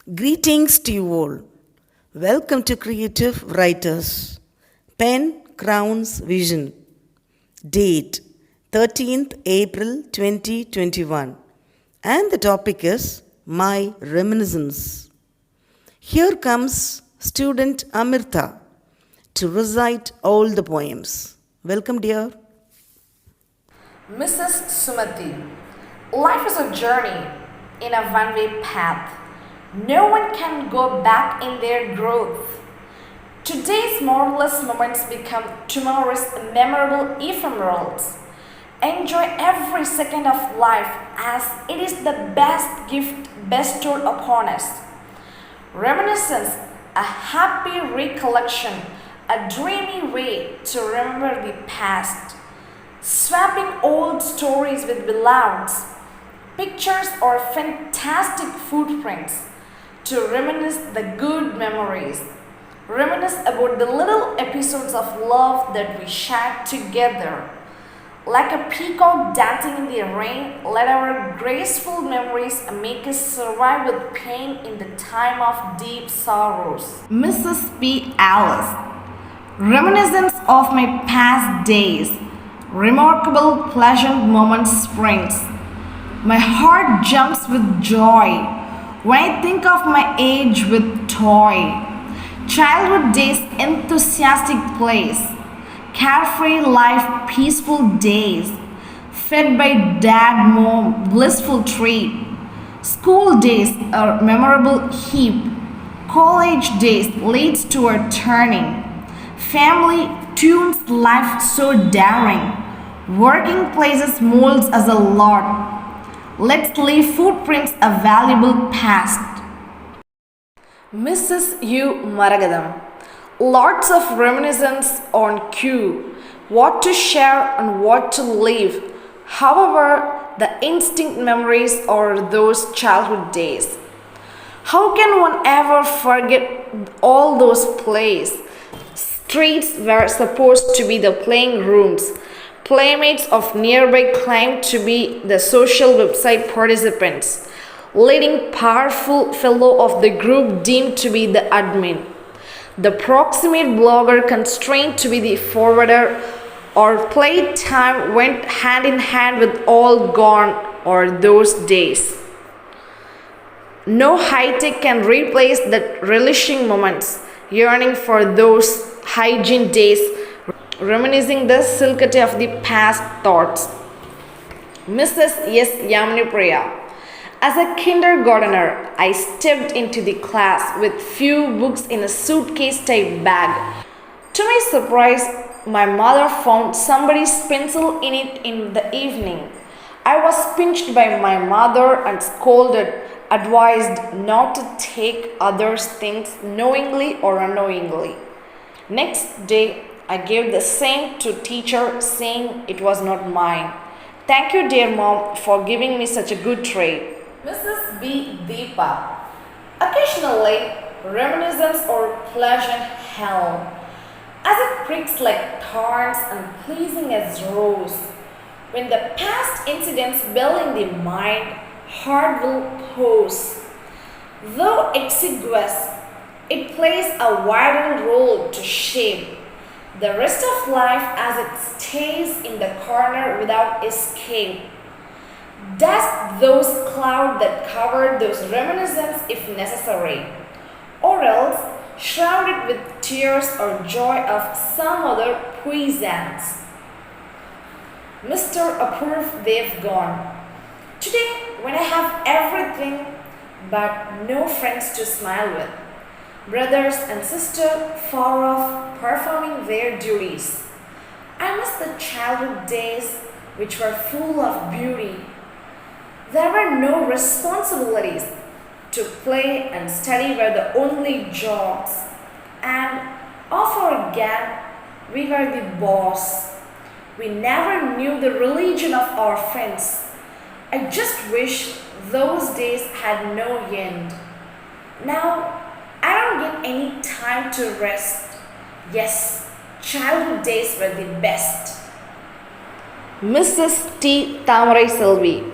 Greetings to you all. Welcome to Creative Writers. Pen Crowns Vision. Date 13th April 2021. And the topic is My Reminiscence. Here comes student Amritha to recite all the poems. Welcome, dear. Mrs. Sumati, life is a journey in a one-way path. No one can go back in their growth. Today's marvelous moments become tomorrow's memorable ephemerals. Enjoy every second of life as it is the best gift bestowed upon us. Reminiscence, a happy recollection, a dreamy way to remember the past. Swapping old stories with beloveds, pictures or fantastic footprints to reminisce the good memories. Reminisce about the little episodes of love that we shared together. Like a peacock dancing in the rain, let our graceful memories make us survive with pain in the time of deep sorrows. Mrs. P. Alice, reminiscence of my past days. Remarkable pleasant moments springs. My heart jumps with joy when I think of my age with toy. Childhood days enthusiastic plays. Carefree life peaceful days. Fed by dad mom blissful treat. School days a memorable heap. College days leads to a turning. Family tunes life so daring. Working places molds us a lot. Let's leave footprints a valuable past. Mrs. U. Maragadam. Lots of reminiscence on cue. What to share and what to leave. However, the instinct memories are those childhood days. How can one ever forget all those plays? Streets were supposed to be the playing rooms. Playmates of nearby claimed to be the social website participants. Leading powerful fellow of the group deemed to be the admin. The proximate blogger constrained to be the forwarder, or playtime went hand in hand with all gone or those days. No high tech can replace that relishing moments, yearning for those hygiene days, reminiscing the silkety of the past thoughts. Mrs. S. Yamnipriya. As a kindergartner, I stepped into the class with few books in a suitcase type bag. To my surprise, my mother found somebody's pencil in it in the evening. I was pinched by my mother and scolded, advised not to take others' things knowingly or unknowingly. Next day, I gave the same to teacher saying it was not mine. Thank you, dear mom, for giving me such a good trade. Mrs. B. Deepa. Occasionally, reminiscence or pleasant hell, as it pricks like thorns and pleasing as rose. When the past incidents build in the mind, heart will pose. Though exiguous, it plays a vital role to shape the rest of life as it stays in the corner without escape. Dust those clouds that cover those reminiscences if necessary, or else shroud it with tears or joy of some other puissance. Mr. Approve they've gone. Today, when I have everything but no friends to smile with, brothers and sisters far off performing their duties, I miss the childhood days which were full of beauty. There were no responsibilities. To play and study were the only jobs, and of our gang, we were the boss. We never knew the religion of our friends. I just wish those days had no end. Now, I don't get any time to rest. Yes, childhood days were the best. Mrs. T. Tamarai Selvi.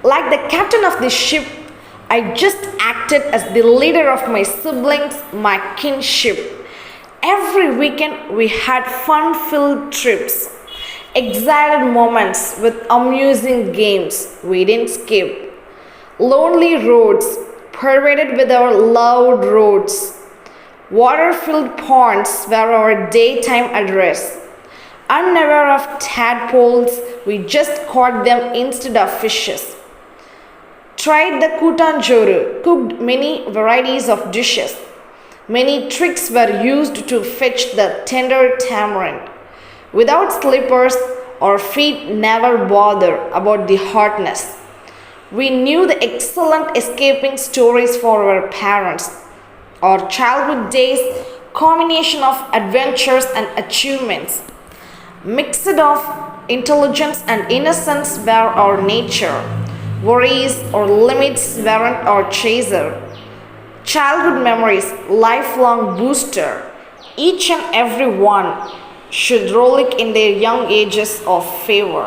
Like the captain of the ship, I just acted as the leader of my siblings, my kinship. Every weekend we had fun filled trips, excited moments with amusing games we didn't skip, lonely roads pervaded with our loud roads, water filled ponds were our daytime address. Unaware of tadpoles, we just caught them instead of fishes. Tried the kutanjoru, cooked many varieties of dishes. Many tricks were used to fetch the tender tamarind. Without slippers, our feet never bother about the hotness. We knew the excellent escaping stories for our parents. Our childhood days, combination of adventures and achievements, mixed of intelligence and innocence were our nature. Worries or limits weren't our chaser. Childhood memories, lifelong booster. Each and every one should rollick in their young ages of favor.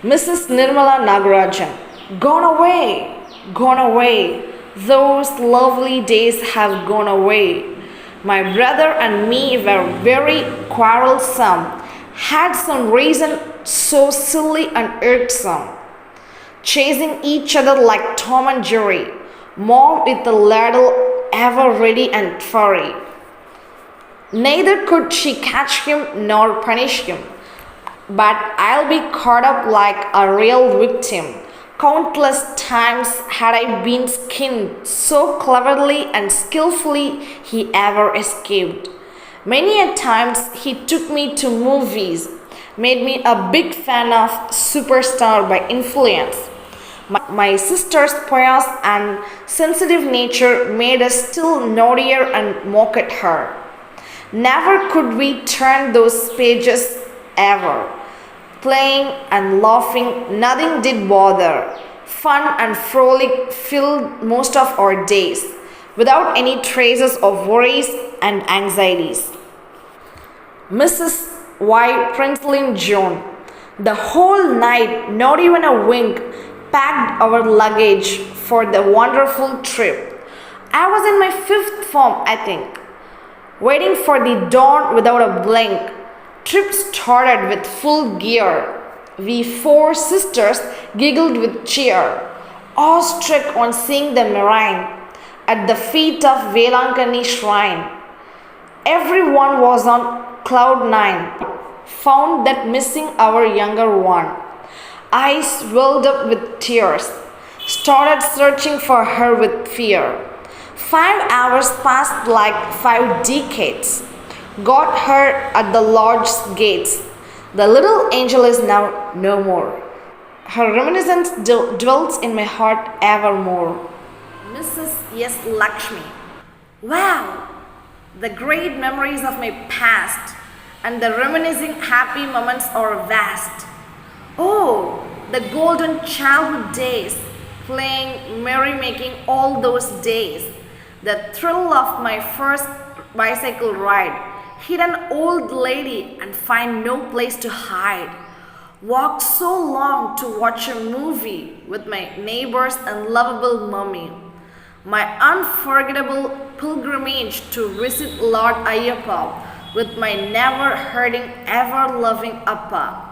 Mrs. Nirmala Nagarajan, gone away, gone away. Those lovely days have gone away. My brother and me were very quarrelsome, had some reason so silly and irksome, chasing each other like Tom and Jerry, mom with the ladle ever ready and furry. Neither could she catch him nor punish him, but I'll be caught up like a real victim. Countless times had I been skinned, so cleverly and skillfully he ever escaped. Many a times he took me to movies, made me a big fan of superstar by influence. My sister's pious and sensitive nature made us still naughtier and mock at her. Never could we turn those pages ever. Playing and laughing, nothing did bother. Fun and frolic filled most of our days, without any traces of worries and anxieties. Mrs. Y. Princeling Joan, the whole night, not even a wink, packed our luggage for the wonderful trip. I was in my 5th form, I think, waiting for the dawn without a blink. Trip started with full gear. We 4 sisters giggled with cheer, awestruck on seeing the marine at the feet of Velankani shrine. Everyone was on cloud 9, found that missing our younger one. Eyes welled up with tears, started searching for her with fear. 5 hours passed like 5 decades. Got her at the lodge's gates. The little angel is now no more. Her reminiscence dwells in my heart evermore. Mrs. S. Lakshmi. Wow! The great memories of my past and the reminiscing happy moments are vast. Oh, the golden childhood days, playing, merrymaking all those days. The thrill of my first bicycle ride. Hit an old lady and find no place to hide. Walked so long to watch a movie with my neighbors and lovable mummy. My unforgettable pilgrimage to visit Lord Ayyappa with my never hurting, ever loving Appa.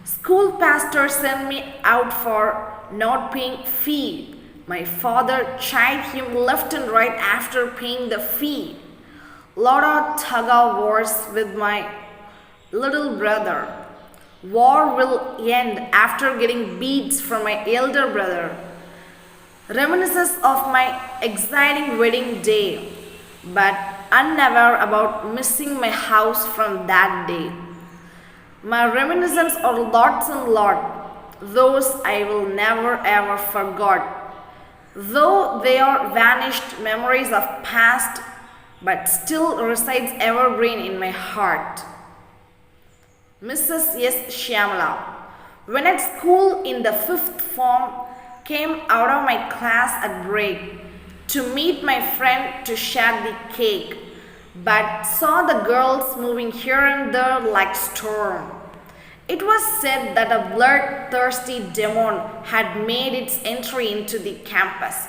School pastor sent me out for not paying fee. My father chid him left and right after paying the fee. Lot of tug-of-wars with my little brother. War will end after getting beats from my elder brother. Reminiscences of my exciting wedding day, but unaware about missing my house from that day. My reminiscences are lots and lot, those I will never ever forget. Though they are vanished memories of past, but still resides evergreen in my heart. Mrs. S. Shyamala. When at school in the 5th form, came out of my class at break to meet my friend to share the cake, but saw the girls moving here and there like storm. It was said that a bloodthirsty demon had made its entry into the campus.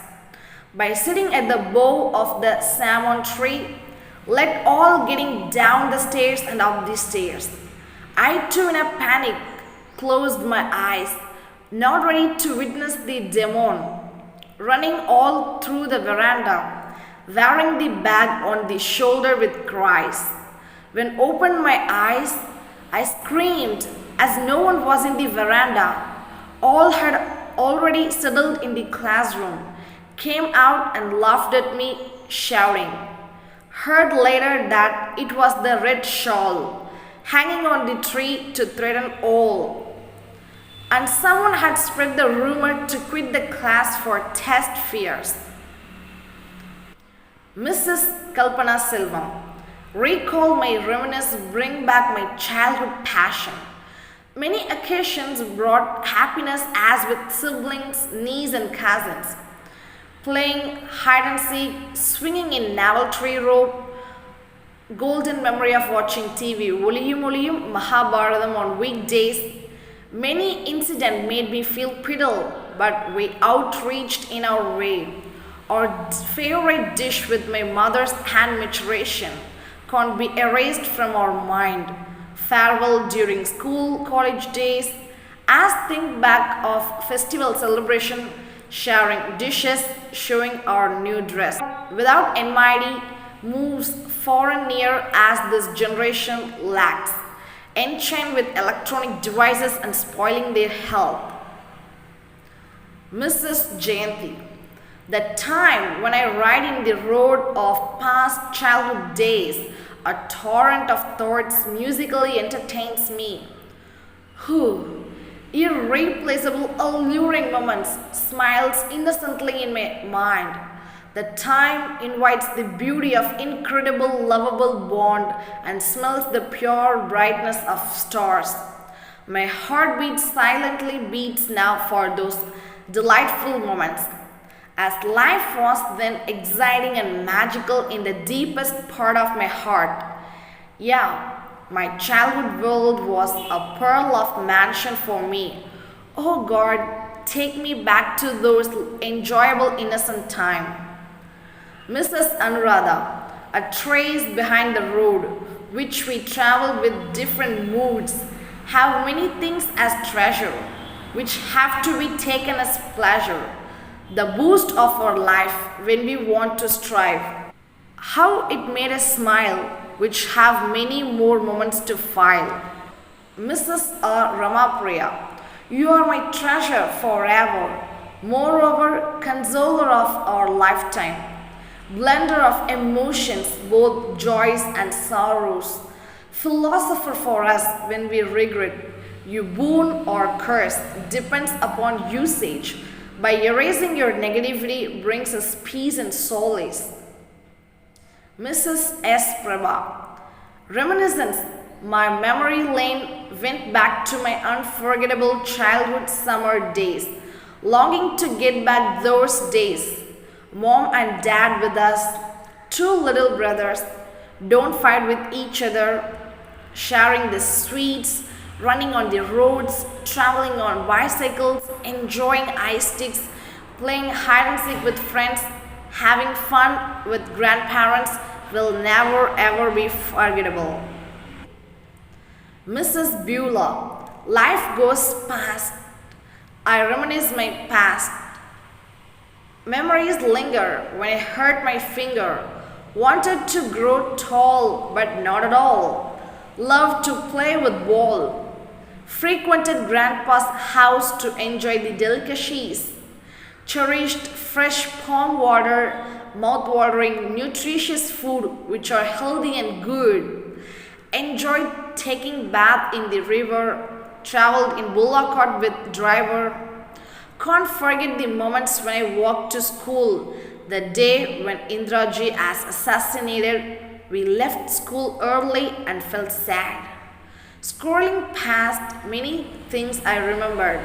By sitting at the bow of the salmon tree, let all getting down the stairs and up the stairs. I too, in a panic, closed my eyes, not ready to witness the demon, running all through the veranda, wearing the bag on the shoulder with cries. When opened my eyes, I screamed as no one was in the veranda. All had already settled in the classroom, came out and laughed at me, shouting. Heard later that it was the red shawl hanging on the tree to threaten all. And someone had spread the rumor to quit the class for test fears. Mrs. Kalpana Silvam. Recall my reminisce, bring back my childhood passion. Many occasions brought happiness as with siblings, nieces and cousins. Playing hide and seek, swinging in navel tree rope, golden memory of watching TV, Oliyum Oliyum Mahabharatam on weekdays. Many incidents made me feel piddle, but we outreached in our way. Our favorite dish with my mother's hand maturation can't be erased from our mind. Farewell during school, college days, as think back of festival celebration, sharing dishes, showing our new dress. Without enmity, moves far and near as this generation lacks, enchained with electronic devices and spoiling their health. Mrs. Jayanti. The time when I ride in the road of past childhood days, a torrent of thoughts musically entertains me. Whew, irreplaceable, alluring moments smiles innocently in my mind. The time invites the beauty of incredible, lovable bond and smells the pure brightness of stars. My heartbeat silently beats now for those delightful moments, as life was then exciting and magical in the deepest part of my heart. Yeah, my childhood world was a pearl of mansion for me. Oh God, take me back to those enjoyable innocent time. Mrs. Anuradha, a trace behind the road, which we travel with different moods, have many things as treasure, which have to be taken as pleasure, the boost of our life when we want to strive. How it made us smile, which have many more moments to file. Mrs. R. Ramapriya, you are my treasure forever, moreover, consoler of our lifetime, blender of emotions, both joys and sorrows, philosopher for us when we regret. You boon or curse depends upon usage. By erasing your negativity brings us peace and solace. Mrs. S. Prabha. Reminiscence. My memory lane went back to my unforgettable childhood summer days, longing to get back those days. Mom and dad with us, two little brothers, don't fight with each other, sharing the sweets, running on the roads, traveling on bicycles, enjoying ice sticks, playing hide and seek with friends, having fun with grandparents will never ever be forgettable. Mrs. Beulah, life goes past. I reminisce my past. Memories linger when I hurt my finger. Wanted to grow tall, but not at all. Loved to play with ball. Frequented grandpa's house to enjoy the delicacies. Cherished fresh palm water, mouth-watering, nutritious food which are healthy and good. Enjoyed taking bath in the river. Traveled in bullock cart with driver. Can't forget the moments when I walked to school. The day when Indraji was assassinated, we left school early and felt sad. Scrolling past many things I remembered,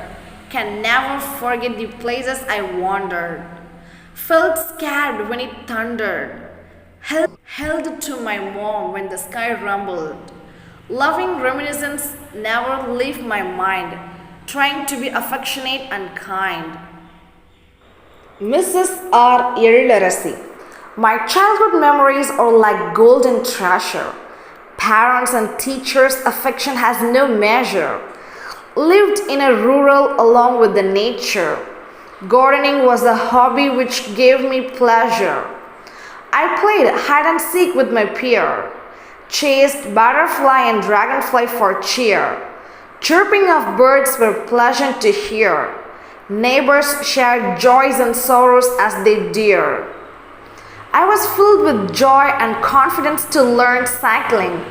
can never forget the places I wandered. Felt scared when it thundered. Held to my mom when the sky rumbled. Loving reminiscence never leave my mind, trying to be affectionate and kind. Mrs. R. Illiteracy. My childhood memories are like golden treasure. Parents and teachers' affection has no measure. Lived in a rural along with the nature. Gardening was a hobby which gave me pleasure. I played hide and seek with my peer, chased butterfly and dragonfly for cheer. Chirping of birds were pleasant to hear. Neighbors shared joys and sorrows as they dear. I was filled with joy and confidence to learn cycling.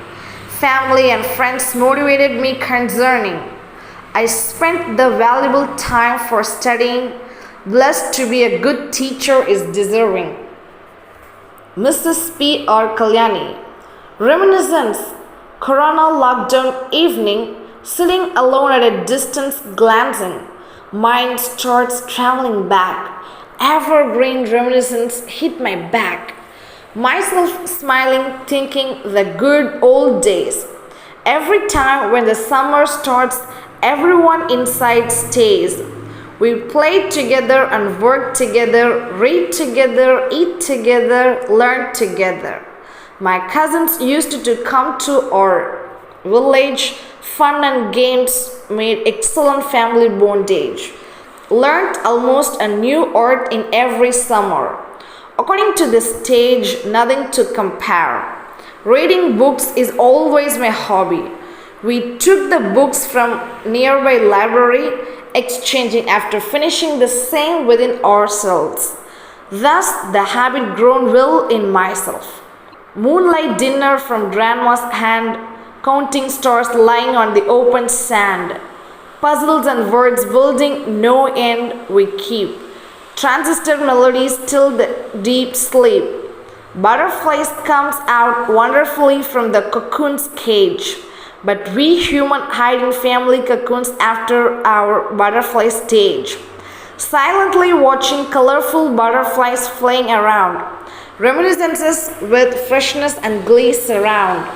Family and friends motivated me concerning. I spent the valuable time for studying. Blessed to be a good teacher is deserving. Mrs. P. R. Kalyani. Reminiscence. Corona lockdown evening, sitting alone at a distance glancing. Mind starts traveling back. Evergreen reminiscence hit my back. Myself smiling, thinking the good old days. Every time when the summer starts, everyone inside stays. We played together and worked together, read together, eat together, learn together. My cousins used to come to our village. Fun and games made excellent family bondage. Learned almost a new art in every summer. According to the stage, nothing to compare. Reading books is always my hobby. We took the books from nearby library, exchanging after finishing the same within ourselves. Thus, the habit grown well in myself. Moonlight dinner from grandma's hand, counting stars lying on the open sand. Puzzles and words building no end we keep. Transistor melodies till the deep sleep. Butterflies comes out wonderfully from the cocoon's cage. But we human hide in family cocoons after our butterfly stage. Silently watching colorful butterflies flying around. Reminiscences with freshness and glee surround.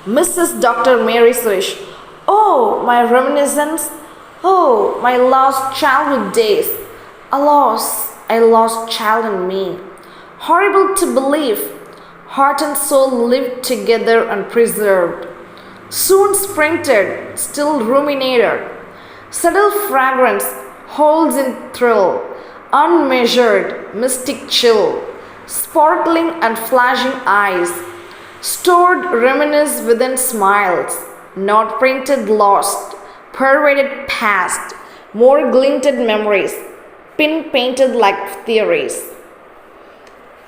Mrs. Dr. Mary Swish. Oh, my reminiscence. Oh, my lost childhood days. Alas, I lost child in me. Horrible to believe. Heart and soul lived together and preserved. Soon sprinted, still ruminated. Subtle fragrance holds in thrill. Unmeasured, mystic chill. Sparkling and flashing eyes. Stored reminisce within smiles. Not printed lost. Pervaded past. More glinted memories. Pin painted like theories.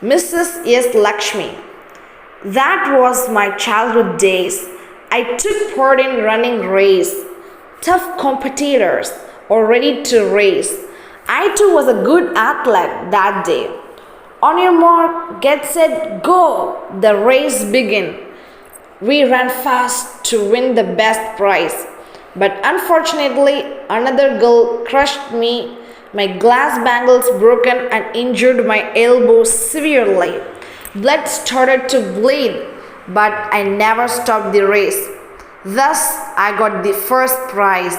Mrs. S. Lakshmi. That was my childhood days. I took part in running race. Tough competitors or ready to race. I too was a good athlete that day. On your mark, get set, go. The race began. We ran fast to win the best prize. But unfortunately, another girl crushed me. My glass bangles broken and injured my elbow severely. Blood started to bleed, but I never stopped the race. Thus, I got the first prize,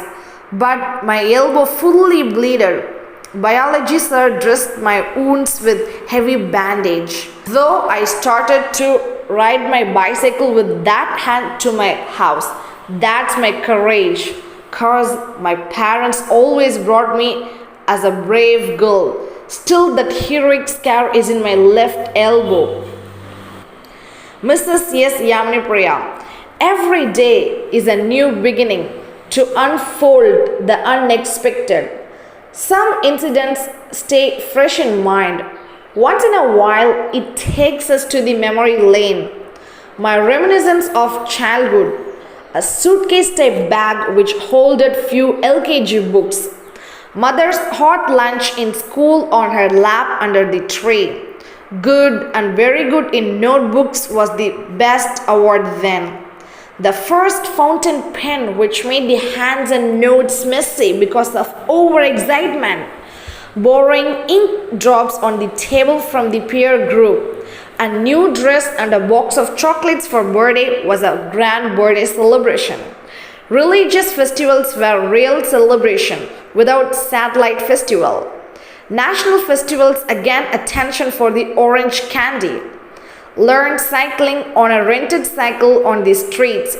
but my elbow fully bleeded. Biology sir dressed my wounds with heavy bandage. Though I started to ride my bicycle with that hand to my house. That's my courage, cause my parents always brought me as a brave girl. Still that heroic scar is in my left elbow. Mrs. S. Yamini Priya. Every day is a new beginning to unfold the unexpected. Some incidents stay fresh in mind. Once in a while, it takes us to the memory lane. My reminiscence of childhood. A suitcase type bag which holded few LKG books. Mother's hot lunch in school on her lap under the tree. Good and very good in notebooks was the best award then. The first fountain pen which made the hands and notes messy because of overexcitement. Borrowing ink drops on the table from the peer group. A new dress and a box of chocolates for birthday was a grand birthday celebration. Religious festivals were real celebration without satellite festival. National festivals again attention for the orange candy. Learned cycling on a rented cycle on the streets.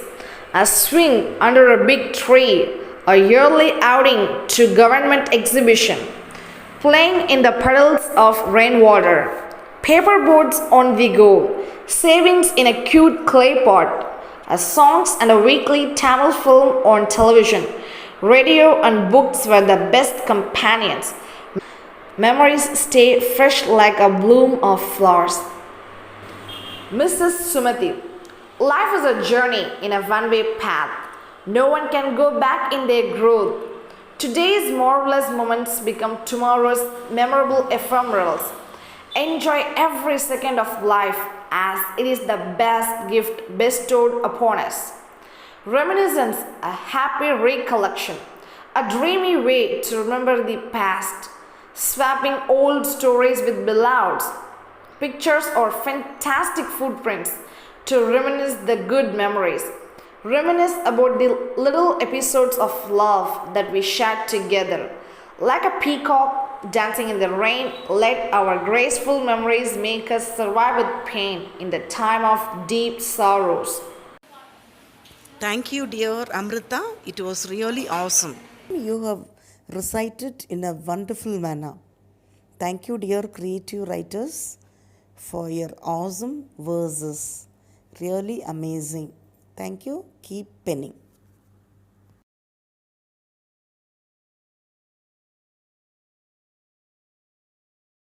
A swing under a big tree. A yearly outing to government exhibition. Playing in the puddles of rainwater. Paper boats on the go. Savings in a cute clay pot. Songs and a weekly Tamil film on television. Radio and books were the best companions. Memories stay fresh like a bloom of flowers. Mrs. Sumati. Life is a journey in a one-way path. No one can go back in their growth. Today's marvelous moments become tomorrow's memorable ephemerals. Enjoy every second of life as it is the best gift bestowed upon us. Reminiscence, a happy recollection, a dreamy way to remember the past, swapping old stories with beloveds, pictures or fantastic footprints to reminisce the good memories. Reminisce about the little episodes of love that we shared together. Like a peacock dancing in the rain, let our graceful memories make us survive with pain in the time of deep sorrows. Thank you, dear Amritha. It was really awesome. You have recited in a wonderful manner. Thank you, dear creative writers, for your awesome verses. Really amazing. Thank you. Keep penning.